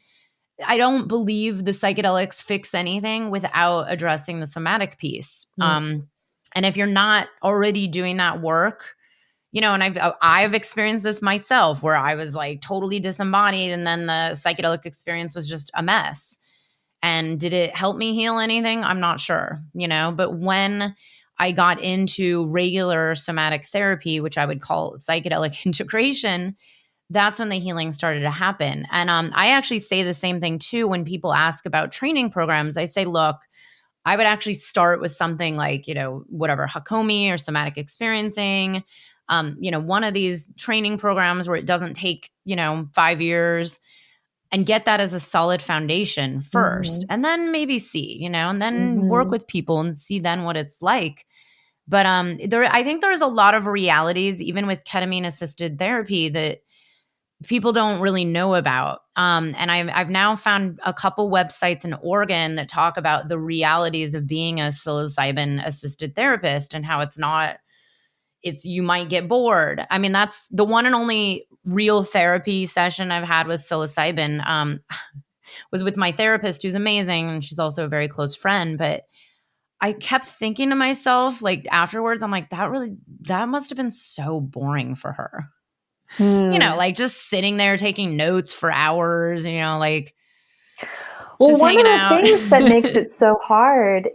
I don't believe the psychedelics fix anything without addressing the somatic piece. And if you're not already doing that work, and I've experienced this myself where I was like totally disembodied and then the psychedelic experience was just a mess. And did it help me heal anything? I'm not sure, but when I got into regular somatic therapy, which I would call psychedelic integration, that's when the healing started to happen. And I actually say the same thing too when people ask about training programs. I say, look, I would actually start with something like, whatever, Hakomi or somatic experiencing, one of these training programs where it doesn't take, 5 years, and get that as a solid foundation first. And then maybe see, and then work with people and see then what it's like. But I think there's a lot of realities, even with ketamine assisted therapy, that people don't really know about. And I've now found a couple websites in Oregon that talk about the realities of being a psilocybin assisted therapist and how you might get bored. I mean, that's the one and only real therapy session I've had with psilocybin, was with my therapist, who's amazing. And she's also a very close friend. But I kept thinking to myself, like afterwards, I'm like, that must have been so boring for her. Like just sitting there taking notes for hours, like just hanging out. One of the things that makes it so hard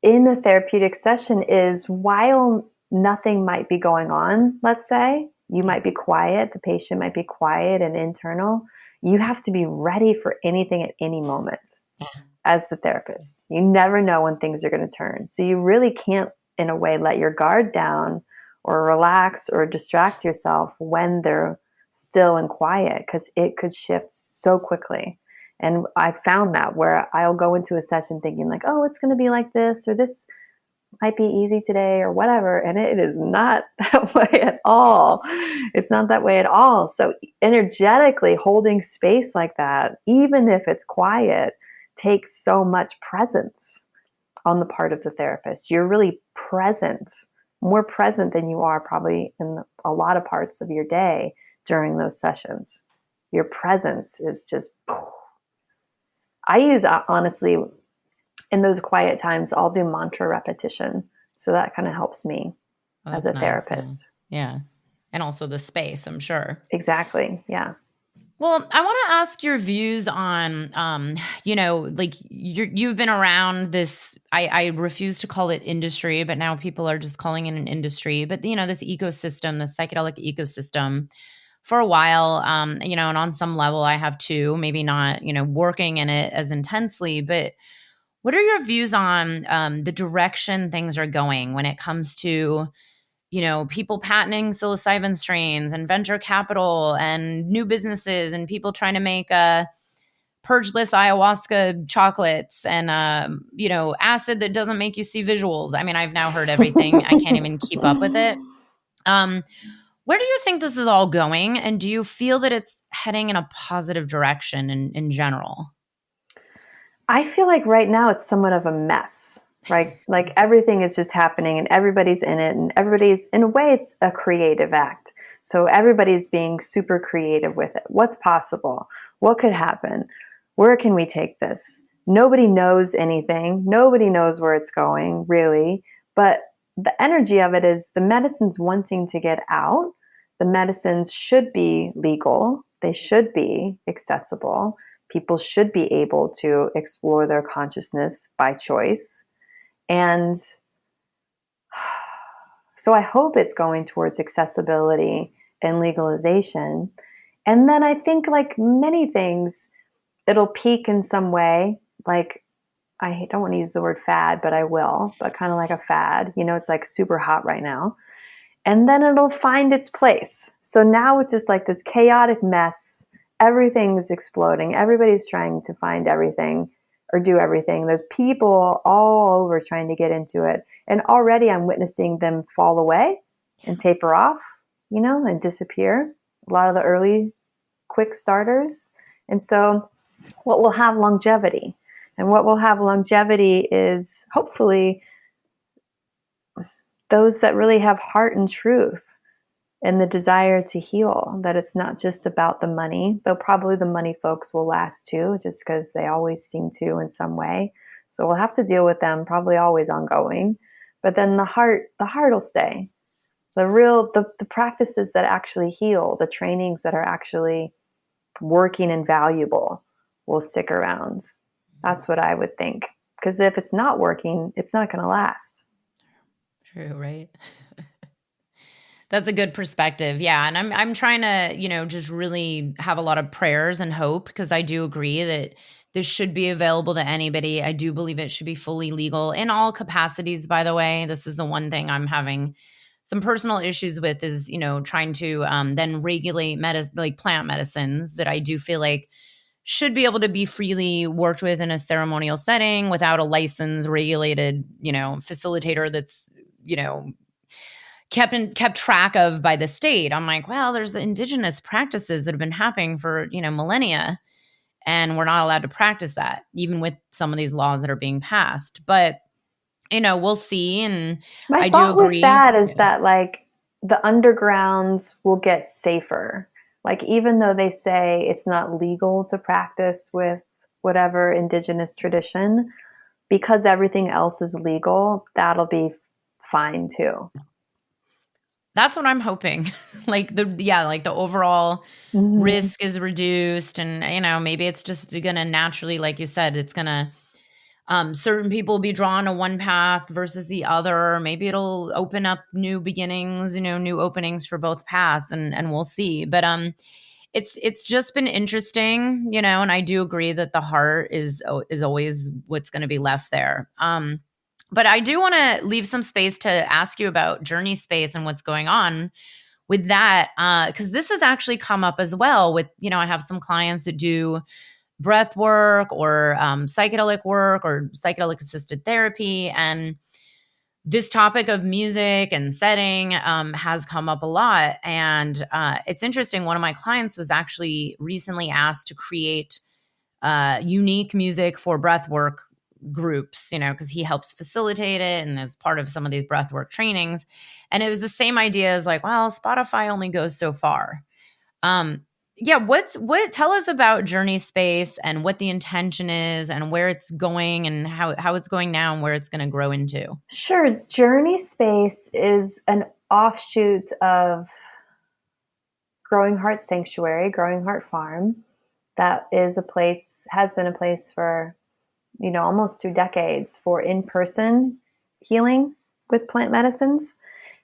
in a therapeutic session is while nothing might be going on, let's say, you might be quiet, the patient might be quiet and internal, you have to be ready for anything at any moment as the therapist. You never know when things are going to turn. So you really can't, in a way, let your guard down or relax or distract yourself when they're still and quiet, because it could shift so quickly. And I found that where I'll go into a session thinking like, oh, it's going to be like this, or this might be easy today or whatever. And it is not that way at all. It's not that way at all. So energetically holding space like that, even if it's quiet, takes so much presence on the part of the therapist. You're really present, more present than you are probably in a lot of parts of your day during those sessions. Your presence is just, I use, honestly, in those quiet times, I'll do mantra repetition. So that kind of helps me as a nice. therapist. Yeah. And also the space, I'm sure. Exactly. Yeah. Well, I want to ask your views on, like you've been around this. I refuse to call it industry, but now people are just calling it an industry. But this ecosystem, the psychedelic ecosystem, for a while. And on some level, I have too. Maybe not, working in it as intensely, but what are your views on the direction things are going when it comes to people patenting psilocybin strains and venture capital and new businesses and people trying to make purgeless ayahuasca chocolates and, acid that doesn't make you see visuals. I mean, I've now heard everything. I can't even keep up with it. Where do you think this is all going? And do you feel that it's heading in a positive direction in general? I feel like right now it's somewhat of a mess, right? Like everything is just happening and everybody's in it, and everybody's, in a way, it's a creative act. So everybody's being super creative with it. What's possible? What could happen? Where can we take this? Nobody knows anything. Nobody knows where it's going, really. But the energy of it is the medicine's wanting to get out. The medicines should be legal. They should be accessible. People should be able to explore their consciousness by choice. And so I hope it's going towards accessibility and legalization. And then I think, like many things, it'll peak in some way. Like, I don't want to use the word fad, but I will, but kind of like a fad. It's like super hot right now. And then it'll find its place. So now it's just like this chaotic mess. Everything's exploding. Everybody's trying to find everything or do everything. There's people all over trying to get into it. And already I'm witnessing them fall away and taper off, and disappear. A lot of the early quick starters. And so what will have longevity? And what will have longevity is hopefully those that really have heart and truth and the desire to heal, that it's not just about the money, though probably the money folks will last too, just because they always seem to in some way. So we'll have to deal with them, probably always ongoing. But then the heart will stay. The practices that actually heal, the trainings that are actually working and valuable will stick around. That's what I would think. Because if it's not working, it's not going to last. True, right? That's a good perspective. Yeah. And I'm trying to, just really have a lot of prayers and hope, because I do agree that this should be available to anybody. I do believe it should be fully legal in all capacities, by the way. This is the one thing I'm having some personal issues with is, trying to then regulate plant medicines that I do feel like should be able to be freely worked with in a ceremonial setting without a licensed, regulated, facilitator that's, kept track of by the state. I'm like, well, there's indigenous practices that have been happening for, millennia, and we're not allowed to practice that, even with some of these laws that are being passed. But, we'll see. And my thought with that is that, like, the undergrounds will get safer. Like, even though they say it's not legal to practice with whatever indigenous tradition, because everything else is legal, that'll be fine too. That's what I'm hoping. The overall risk is reduced, and maybe it's just gonna naturally, like you said, it's gonna certain people will be drawn to one path versus the other. Maybe it'll open up new beginnings, new openings for both paths, and we'll see. But it's just been interesting, and I do agree that the heart is always what's going to be left there. But I do want to leave some space to ask you about Journey Space and what's going on with that, because this has actually come up as well with, I have some clients that do breath work or psychedelic work or psychedelic assisted therapy. And this topic of music and setting has come up a lot. And it's interesting. One of my clients was actually recently asked to create unique music for breath work groups, because he helps facilitate it and as part of some of these breathwork trainings. And it was the same idea as like, well, Spotify only goes so far. tell us about Journey Space and what the intention is and where it's going and how it's going now and where it's going to grow into. Sure. Journey Space is an offshoot of Growing Heart Sanctuary, Growing Heart Farm. That is has been a place for, almost 2 decades for in-person healing with plant medicines,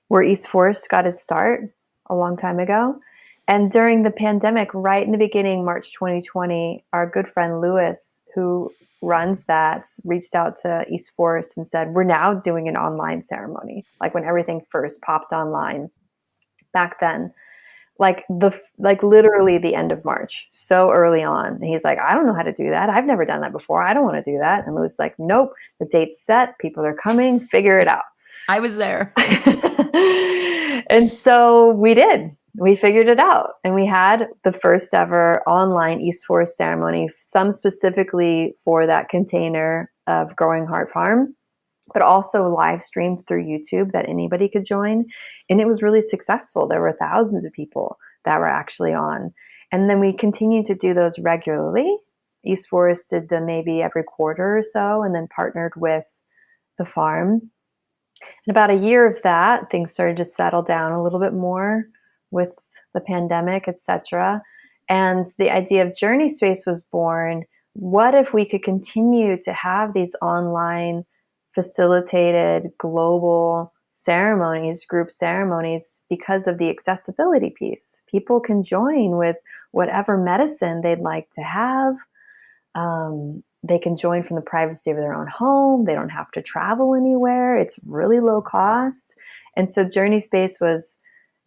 where East Forest got its start a long time ago. And during the pandemic, right in the beginning, March 2020, our good friend Lewis, who runs that, reached out to East Forest and said, we're now doing an online ceremony. Like when everything first popped online back then, like literally the end of March, so early on. And he's like, I don't know how to do that. I've never done that before. I don't want to do that. And Lewis was like, nope, the date's set. People are coming. Figure it out. I was there. And so we did. We figured it out. And we had the first ever online East Forest ceremony, some specifically for that container of Growing Heart Farm, but also live streamed through YouTube that anybody could join. And it was really successful. There were thousands of people that were actually on. And then we continued to do those regularly. East Forest did them maybe every quarter or so, and then partnered with the farm. And about a year of that, things started to settle down a little bit more with the pandemic, etc. And the idea of Journey Space was born. What if we could continue to have these online facilitated global ceremonies, group ceremonies, because of the accessibility piece? People can join with whatever medicine they'd like to have. They can join from the privacy of their own home. They don't have to travel anywhere. It's really low cost. And so Journey Space was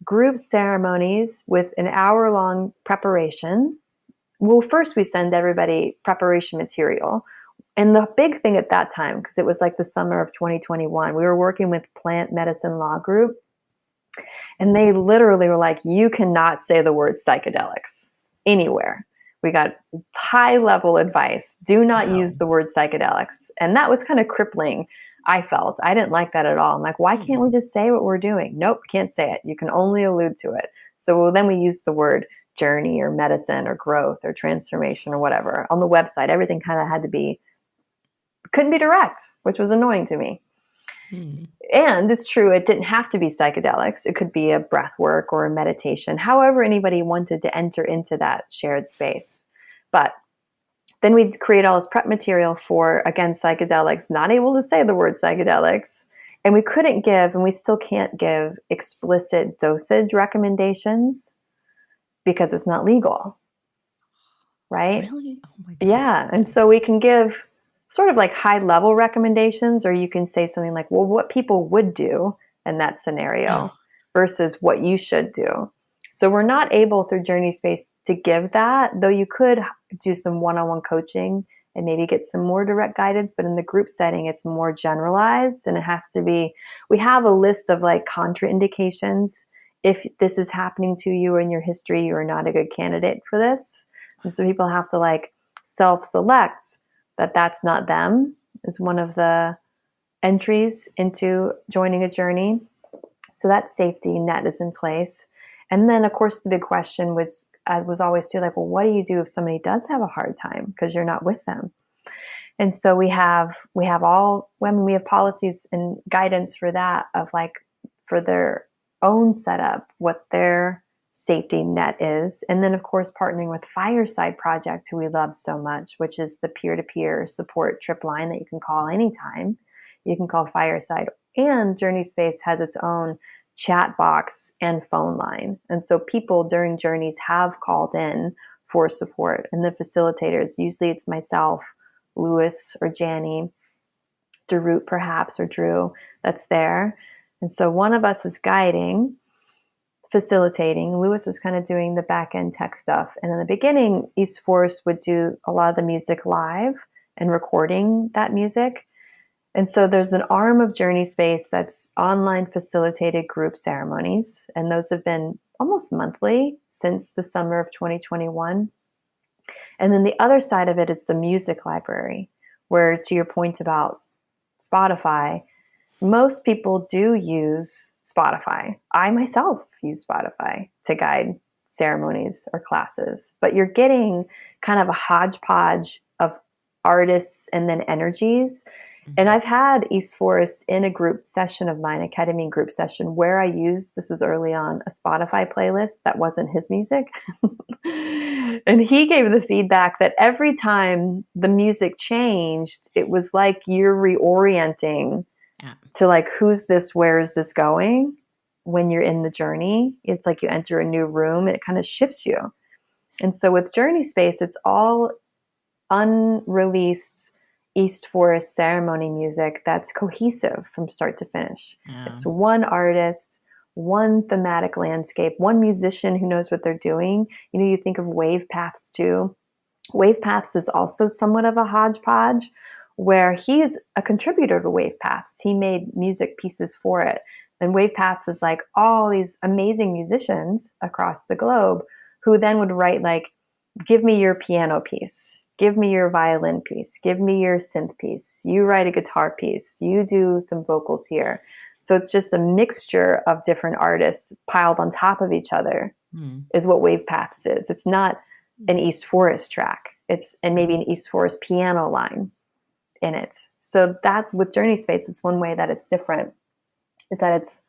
group ceremonies with an hour-long preparation. Well, first we send everybody preparation material. And the big thing at that time, because it was like the summer of 2021, we were working with Plant Medicine Law Group. And they literally were like, you cannot say the word psychedelics anywhere. We got high-level advice. Do not use the word psychedelics. And that was kind of crippling, I felt. I didn't like that at all. I'm like, why can't we just say what we're doing? Nope, can't say it. You can only allude to it. So then we used the word journey or medicine or growth or transformation or whatever. On the website, everything kind of had to be, couldn't be direct, which was annoying to me. And it's true, it didn't have to be psychedelics. It could be a breath work or a meditation, however anybody wanted to enter into that shared space. But then we'd create all this prep material for, again, psychedelics, not able to say the word psychedelics. And we couldn't give, and we still can't give, explicit dosage recommendations because it's not legal. Right? Really? Oh my God. Yeah. And so we can give sort of like high level recommendations, or you can say something like, well, what people would do in that scenario versus what you should do. So we're not able through Journey Space to give that, though you could do some one-on-one coaching and maybe get some more direct guidance. But in the group setting, it's more generalized, and it has to be, we have a list of like contraindications. If this is happening to you or in your history, you are not a good candidate for this. And so people have to like self-select that that's not them, is one of the entries into joining a journey. So that safety net is in place. And then, of course, the big question, which was always too, like, well, what do you do if somebody does have a hard time because you're not with them? And so we have policies and guidance for that, of like for their own setup, what their safety net is. And then, of course, partnering with Fireside Project, who we love so much, which is the peer-to-peer support trip line that you can call anytime. You can call Fireside. And Journey Space has its own chat box and phone line. And so people during journeys have called in for support. And the facilitators, usually it's myself, Lewis or Janny, Darut perhaps, or Drew, that's there. And so one of us is guiding, facilitating. Lewis is kind of doing the back end tech stuff. And in the beginning, East Forest would do a lot of the music live and recording that music. And so there's an arm of Journey Space that's online facilitated group ceremonies. And those have been almost monthly since the summer of 2021. And then the other side of it is the music library, where, to your point about Spotify, most people do use Spotify. I myself use Spotify to guide ceremonies or classes, but you're getting kind of a hodgepodge of artists and then energies. And I've had East Forest in a group session of mine, a ketamine group session, where I used, this was early on, a Spotify playlist that wasn't his music. And he gave the feedback that every time the music changed, it was like you're reorienting to like, who's this, where is this going? When you're in the journey, it's like you enter a new room and it kind of shifts you. And so with Journey Space, it's all unreleased East Forest ceremony music that's cohesive from start to finish. It's one artist, one thematic landscape, one musician who knows what they're doing. You know, you think of Wave Paths too. Wave Paths is also somewhat of a hodgepodge, where he's a contributor to Wave Paths. He made music pieces for it. And Wave Paths is like all these amazing musicians across the globe who then would write like, give me your piano piece. Give me your violin piece. Give me your synth piece. You write a guitar piece. You do some vocals here. So it's just a mixture of different artists piled on top of each other is what Wave Paths is. It's not an East Forest track. And maybe an East Forest piano line in it. So that with Journey Space, it's one way that it's different, is that it's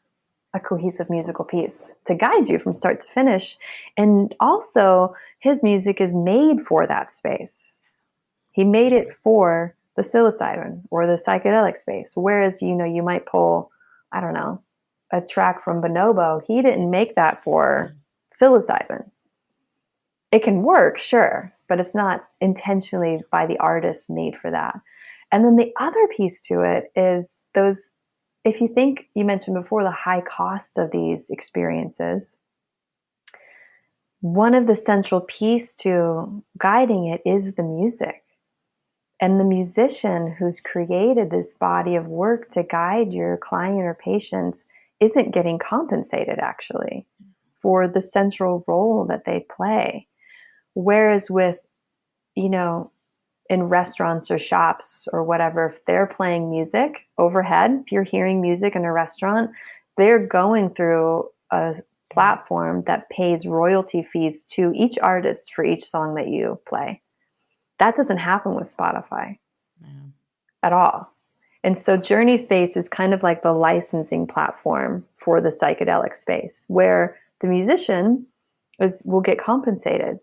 a cohesive musical piece to guide you from start to finish. And also his music is made for that space. He made it for the psilocybin or the psychedelic space. Whereas, you know, you might pull, I don't know, a track from Bonobo. He didn't make that for psilocybin. It can work, sure, but it's not intentionally by the artist made for that. And then the other piece to it is those, if you think, you mentioned before the high cost of these experiences, one of the central piece to guiding it is the music. And the musician who's created this body of work to guide your client or patient isn't getting compensated actually for the central role that they play. Whereas with, you know, in restaurants or shops or whatever, if they're playing music overhead, if you're hearing music in a restaurant, they're going through a platform that pays royalty fees to each artist for each song that you play. That doesn't happen with Spotify at all. And so Journey Space is kind of like the licensing platform for the psychedelic space, where the musician will get compensated.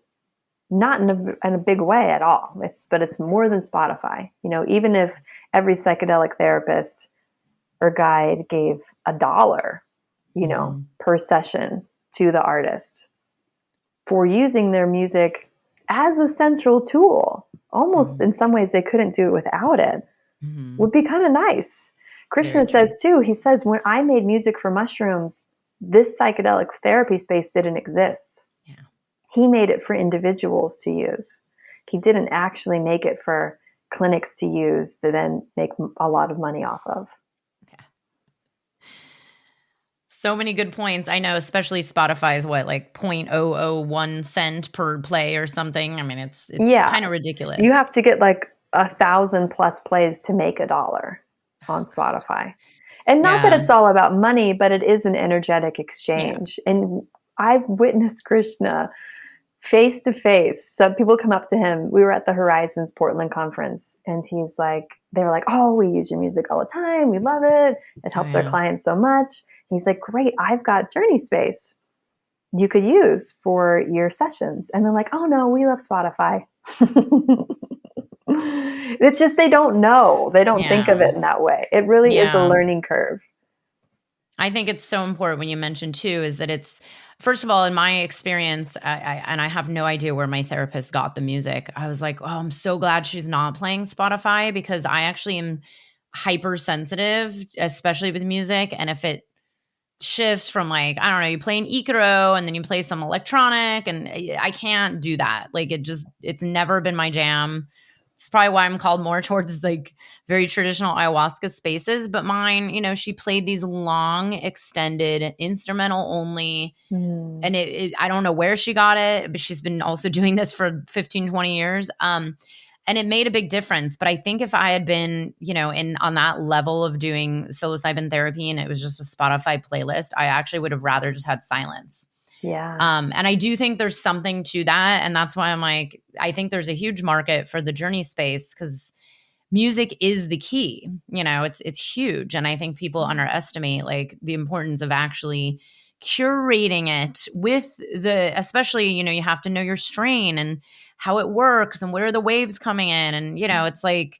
Not in a big way at all. But it's more than Spotify. You know, even if every psychedelic therapist or guide gave $1, you know, per session to the artist for using their music as a central tool, almost in some ways they couldn't do it without it, would be kind of nice. Krishna says too, he says, when I made music for mushrooms, this psychedelic therapy space didn't exist. He made it for individuals to use. He didn't actually make it for clinics to use to then make a lot of money off of. So many good points. I know, especially Spotify is what, like 0.001 cent per play or something. I mean, it's kind of ridiculous. You have to get like 1,000+ plays to make $1 on Spotify. And not that it's all about money, but it is an energetic exchange. And I've witnessed Krishna face to face. So people come up to him. We were at the Horizons Portland conference, and he's like, they were like, oh, we use your music all the time. We love it. It helps our clients so much. And he's like, great, I've got Journey Space you could use for your sessions. And they're like, oh no, we love Spotify. It's just, they don't know. They don't think of it in that way. It really is a learning curve. I think it's so important when you mentioned too, is that it's, first of all, in my experience, I have no idea where my therapist got the music. I was like, oh, I'm so glad she's not playing Spotify, because I actually am hypersensitive, especially with music. And if it shifts from like, I don't know, you play an Icaro and then you play some electronic, and I can't do that. Like it's never been my jam. It's probably why I'm called more towards like very traditional ayahuasca spaces. But mine, you know, she played these long, extended, instrumental only. And I don't know where she got it, but she's been also doing this for 15, 20 years. And it made a big difference. But I think if I had been, you know, on that level of doing psilocybin therapy and it was just a Spotify playlist, I actually would have rather just had silence. Yeah. And I do think there's something to that. And that's why I'm like, I think there's a huge market for the journey space because music is the key. You know, it's huge. And I think people underestimate like the importance of actually curating it with especially, you know, you have to know your strain and how it works and where are the waves coming in. And, you know, it's like,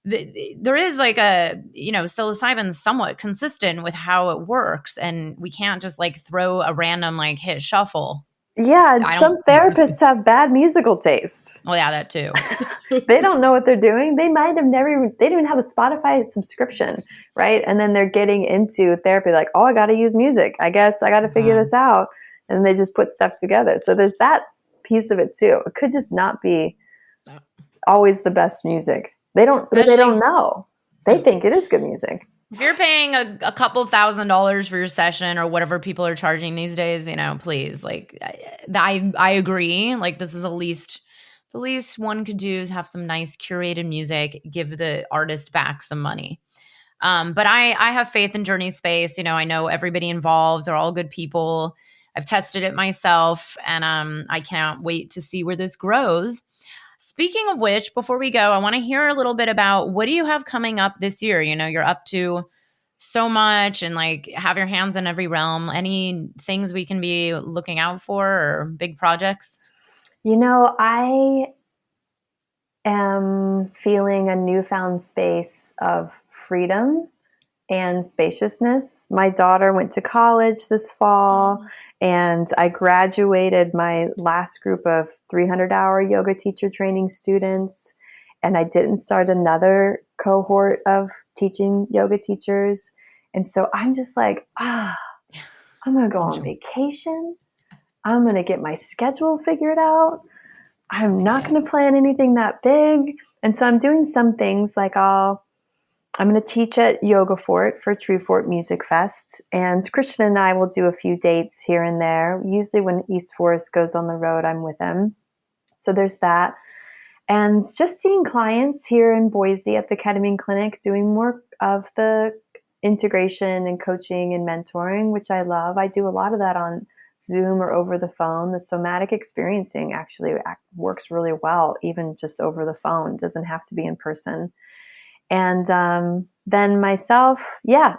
there is like a, you know, psilocybin's somewhat consistent with how it works. And we can't just like throw a random like hit shuffle. Yeah, and some therapists have bad musical taste. Well, yeah, that too. They don't know what they're doing. They might have they didn't even have a Spotify subscription, right? And then they're getting into therapy like, oh, I got to use music. I guess I got to figure this out. And they just put stuff together. So there's that piece of it too. It could just not be always the best music. They don't know. They think it is good music. If you're paying a couple $1,000s for your session or whatever people are charging these days, you know, please, like, I agree. Like, this is the least one could do is have some nice curated music, give the artist back some money. But I have faith in Journey Space. You know, I know everybody involved. They're all good people. I've tested it myself, and I can't wait to see where this grows. Speaking of which, before we go, I want to hear a little bit about what do you have coming up this year? You know, you're up to so much and like have your hands in every realm. Any things we can be looking out for or big projects? You know, I am feeling a newfound space of freedom and spaciousness. My daughter went to college this fall. And I graduated my last group of 300-hour yoga teacher training students. And I didn't start another cohort of teaching yoga teachers. And so I'm just like, I'm going to go on vacation. I'm going to get my schedule figured out. I'm not going to plan anything that big. And so I'm doing some things like I'm going to teach at Yogafort for Treefort Music Fest. And Christian and I will do a few dates here and there. Usually when East Forest goes on the road, I'm with him. So there's that. And just seeing clients here in Boise at the Ketamine Clinic, doing more of the integration and coaching and mentoring, which I love. I do a lot of that on Zoom or over the phone. The somatic experiencing actually works really well, even just over the phone. It doesn't have to be in person. And then myself,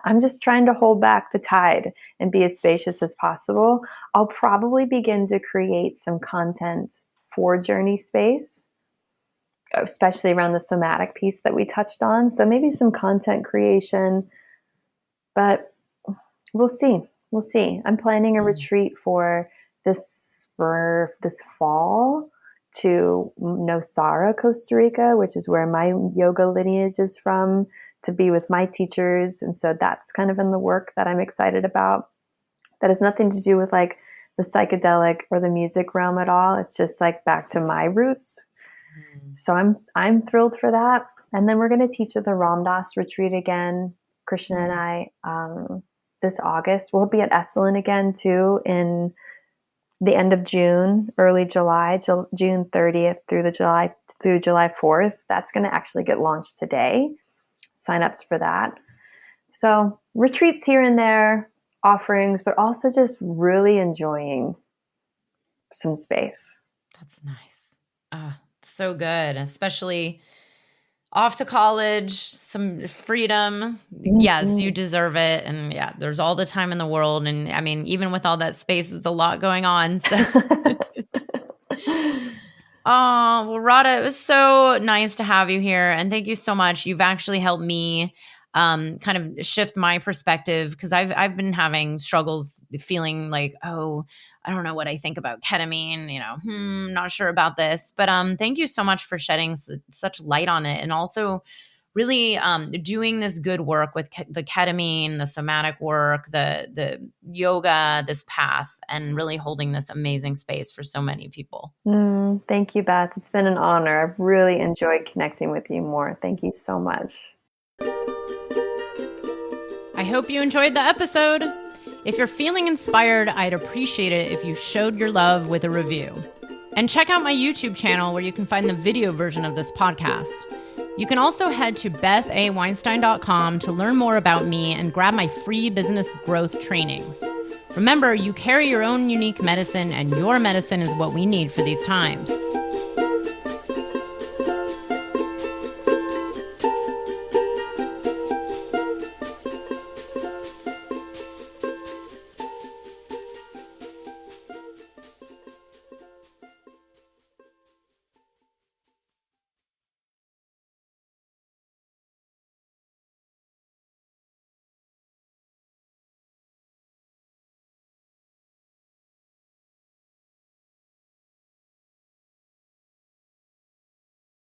I'm just trying to hold back the tide and be as spacious as possible. I'll probably begin to create some content for Journey Space, especially around the somatic piece that we touched on. So maybe some content creation, but we'll see. We'll see. I'm planning a retreat for this fall to Nosara, Costa Rica, which is where my yoga lineage is from, to be with my teachers. And so that's kind of in the work that I'm excited about. That has nothing to do with like the psychedelic or the music realm at all. It's just like back to my roots. So I'm thrilled for that. And then we're going to teach at the Ram Dass retreat again, Christian and I, this August. We'll be at Esalen again too in the end of June, early July, June 30th through July 4th. That's going to actually get launched today. Signups for that. So retreats here and there, offerings, but also just really enjoying some space. That's nice. So good, especially off to college, some freedom. Mm-hmm. Yes, you deserve it. And yeah, there's all the time in the world. And I mean, even with all that space, there's a lot going on. So, well, Radha, it was so nice to have you here. And thank you so much. You've actually helped me kind of shift my perspective because I've been having struggles feeling like, oh, I don't know what I think about ketamine, not sure about this, but thank you so much for shedding such light on it. And also really doing this good work with the ketamine, the somatic work, the yoga, this path, and really holding this amazing space for so many people. Thank you, Beth. It's been an honor. I've really enjoyed connecting with you more. Thank you so much. I hope you enjoyed the episode. If you're feeling inspired, I'd appreciate it if you showed your love with a review. And check out my YouTube channel where you can find the video version of this podcast. You can also head to bethaweinstein.com to learn more about me and grab my free business growth trainings. Remember, you carry your own unique medicine, and your medicine is what we need for these times.